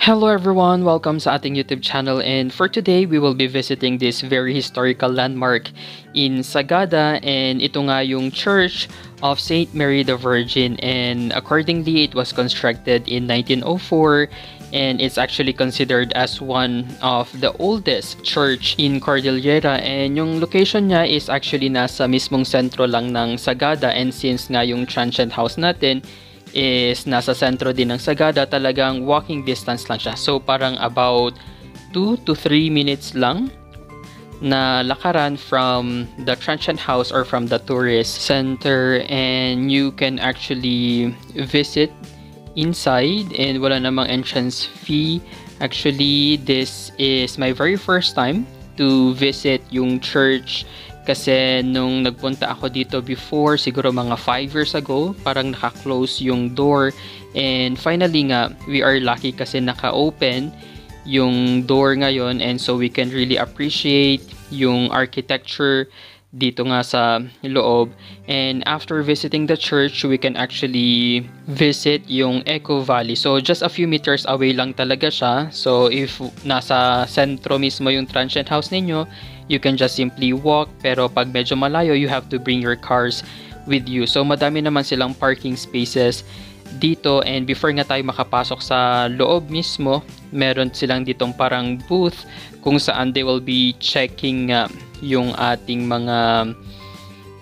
Hello everyone, welcome sa ating YouTube channel, and for today we will be visiting this very historical landmark in Sagada, and ito nga yung Church of Saint Mary the Virgin, and accordingly it was constructed in 1904, and it's actually considered as one of the oldest church in Cordillera, and yung location niya is actually nasa mismong sentro lang ng Sagada, and since nga yung transient house natin is nasa sentro din ng Sagada, talagang walking distance lang siya. So parang about 2 to 3 minutes lang na lakaran from the transient house or from the tourist center, and you can actually visit inside and wala namang entrance fee. Actually, this is my very first time to visit yung church. Kasi nung nagpunta ako dito before, siguro mga 5 years ago, parang naka-close yung door. And finally nga, we are lucky kasi naka-open yung door ngayon. And so we can really appreciate yung architecture dito nga sa loob. And after visiting the church, we can actually visit yung Eco Valley. So just a few meters away lang talaga siya. So if nasa sentro mismo yung transient house ninyo, you can just simply walk. Pero pag medyo malayo, you have to bring your cars with you. So madami naman silang parking spaces dito, and before nga tayo makapasok sa loob mismo, meron silang ditong parang booth kung saan they will be checking yung ating mga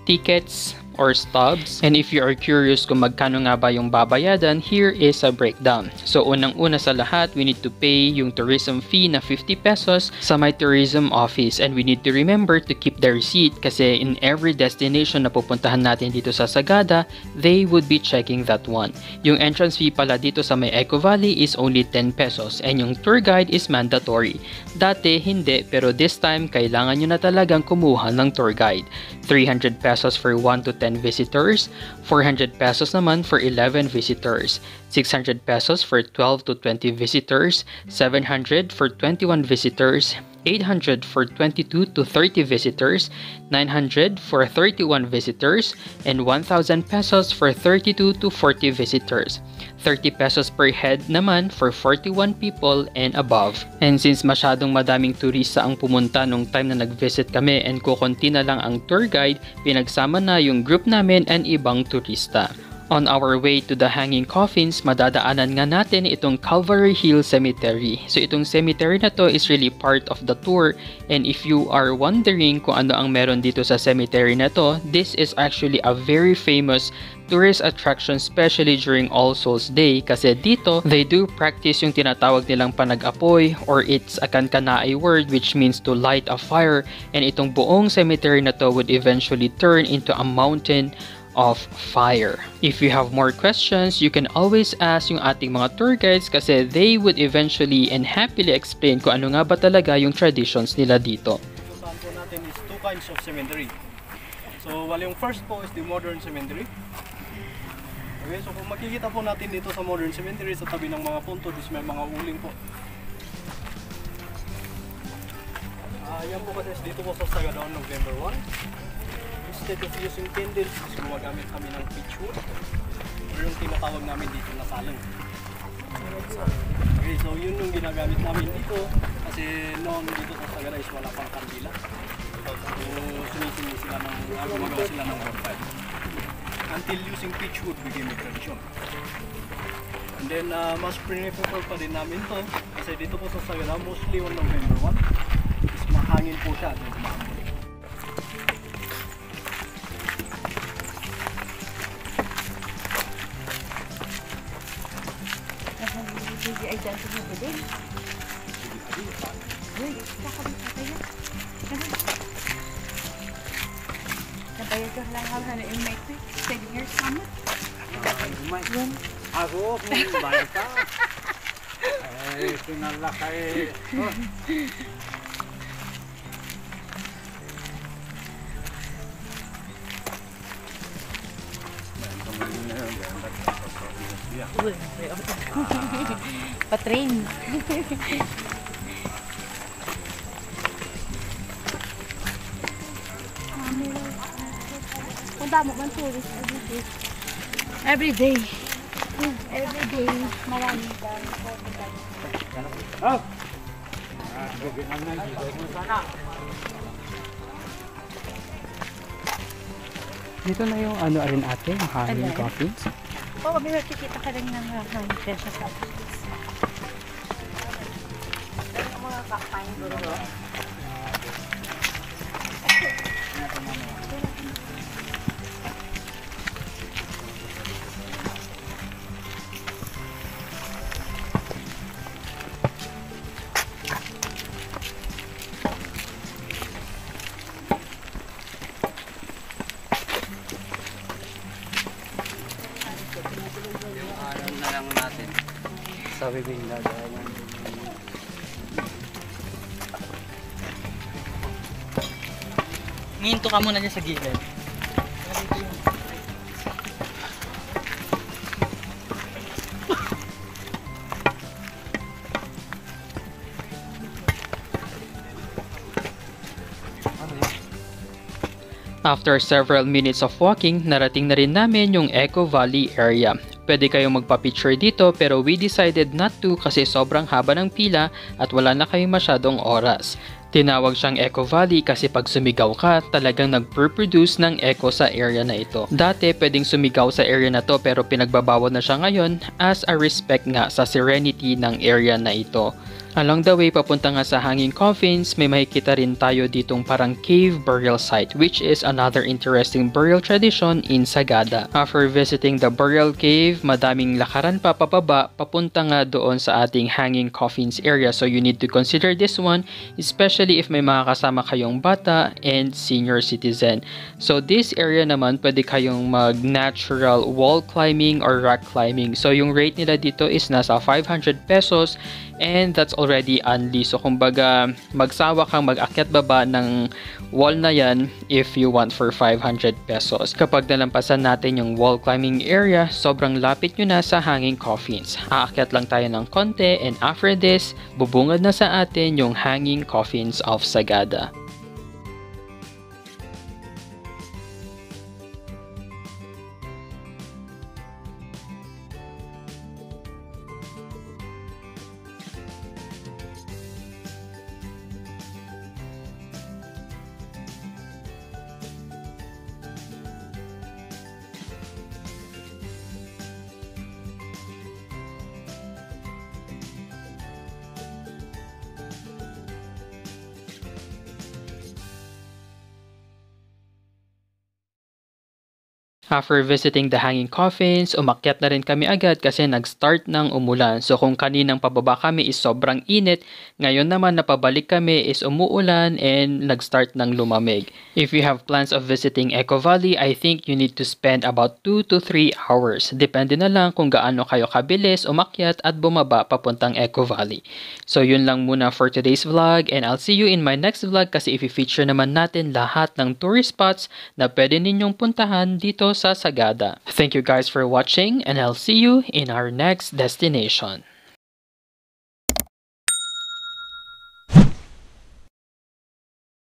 tickets or stubs. And if you are curious kung magkano nga ba yung babayadan, here is a breakdown. So unang-una sa lahat, we need to pay yung tourism fee na 50 pesos sa my tourism office, and we need to remember to keep the receipt kasi in every destination na pupuntahan natin dito sa Sagada, they would be checking that one. Yung entrance fee pala dito sa may Eco Valley is only 10 pesos, and yung tour guide is mandatory. Dati hindi, pero this time kailangan nyo na talagang kumuha ng tour guide. 300 pesos for 1 to 10 visitors, 400 pesos naman for 11 visitors, 600 pesos for 12 to 20 visitors, 700 for 21 visitors, 800 for 22 to 30 visitors, 900 for 31 visitors, and 1,000 pesos for 32 to 40 visitors. 30 pesos per head naman for 41 people and above. And since masyadong madaming turista ang pumunta nung time na nag-visit kami and kukunti na lang ang tour guide, pinagsama na yung group namin and ibang turista. On our way to the Hanging Coffins, madadaanan nga natin itong Calvary Hill Cemetery. So itong cemetery na to is really part of the tour, and if you are wondering kung ano ang meron dito sa cemetery na to, this is actually a very famous tourist attraction, especially during All Souls Day, kasi dito they do practice yung tinatawag nilang panag-apoy, or it's a kankanai word which means to light a fire, and itong buong cemetery na to would eventually turn into a mountain of fire. If you have more questions, you can always ask yung ating mga tour guides kasi they would eventually and happily explain kung ano nga ba talaga yung traditions nila dito. Saan po natin is two kinds of cemetery. So, yung first po is the modern cemetery. Okay, so kung makikita po natin dito sa modern cemetery, sa tabi ng mga punto, is may mga uling po. Yan po kasi dito po sa Sagada on November 1. Instead of using candles, gumagamit kami ng pitchwood, or yung tinatawag namin dito na salong. Okay, so yun yung ginagamit namin dito kasi noon dito sa Sagada is wala pang kandila. So sumisindi sila gumagawa sila ng bonfire. Until using pitchwood became a tradition. And then mas prefer pa din namin to kasi dito po sa Sagada, mostly on November 1 is mahangin po siya at kumamon. Hindi ay dyan sa mga din. Uy, kakabit ka tayo. Nabayag ka lang hal na yung make it. 7 years naman. Yan. Ako, kung bayad ka. Ay, sinala ka eh. Uy, patrain. Kung damo man tourist every day. Everyday, maraming dami po. Oh! Gagawin na dito mo sana. Dito na yung ano rin ate, yung hanging Ano? coffins. Oo, may makikita ka rin ng hanging presyo sa office. Ang mga kakain dito. Alam na lang natin. Sa bibing lagayan. Nginto ka muna dyan sa gilid. After several minutes of walking, narating na rin namin yung Eco Valley area. Pwede kayong magpa-picture dito pero we decided not to kasi sobrang haba ng pila at wala na kayong masyadong oras. Tinawag siyang Eco Valley kasi pag sumigaw ka, talagang nag-produce ng echo sa area na ito. Dati pwedeng sumigaw sa area na to pero pinagbabawal na siya ngayon as a respect nga sa serenity ng area na ito. Along the way, papunta nga sa hanging coffins, may makikita rin tayo ditong parang cave burial site which is another interesting burial tradition in Sagada. After visiting the burial cave, madaming lakaran pa papaba, papunta nga doon sa ating hanging coffins area. So you need to consider this one, especially if may mga kasama kayong bata and senior citizen. So this area naman, pwede kayong mag-natural wall climbing or rock climbing. So yung rate nila dito is nasa 500 pesos and that's already unli. So kumbaga, magsawa kang mag-akyat baba ng wall na yan if you want for 500 pesos. Kapag nalampasan natin yung wall climbing area, sobrang lapit nyo na sa hanging coffins. Aakyat lang tayo ng konti and after this, bubungad na sa atin yung hanging coffins of Sagada. After visiting the hanging coffins, umakyat na rin kami agad kasi nag-start ng umulan. So kung kaninang pababa kami is sobrang init, ngayon naman na pabalik kami is umuulan and nag-start ng lumamig. If you have plans of visiting Eco Valley, I think you need to spend about 2 to 3 hours. Depende na lang kung gaano kayo kabilis umakyat at bumaba papuntang Eco Valley. So yun lang muna for today's vlog and I'll see you in my next vlog kasi i-feature naman natin lahat ng tourist spots na pwede ninyong puntahan dito sa Sagada. Thank you guys for watching and I'll see you in our next destination.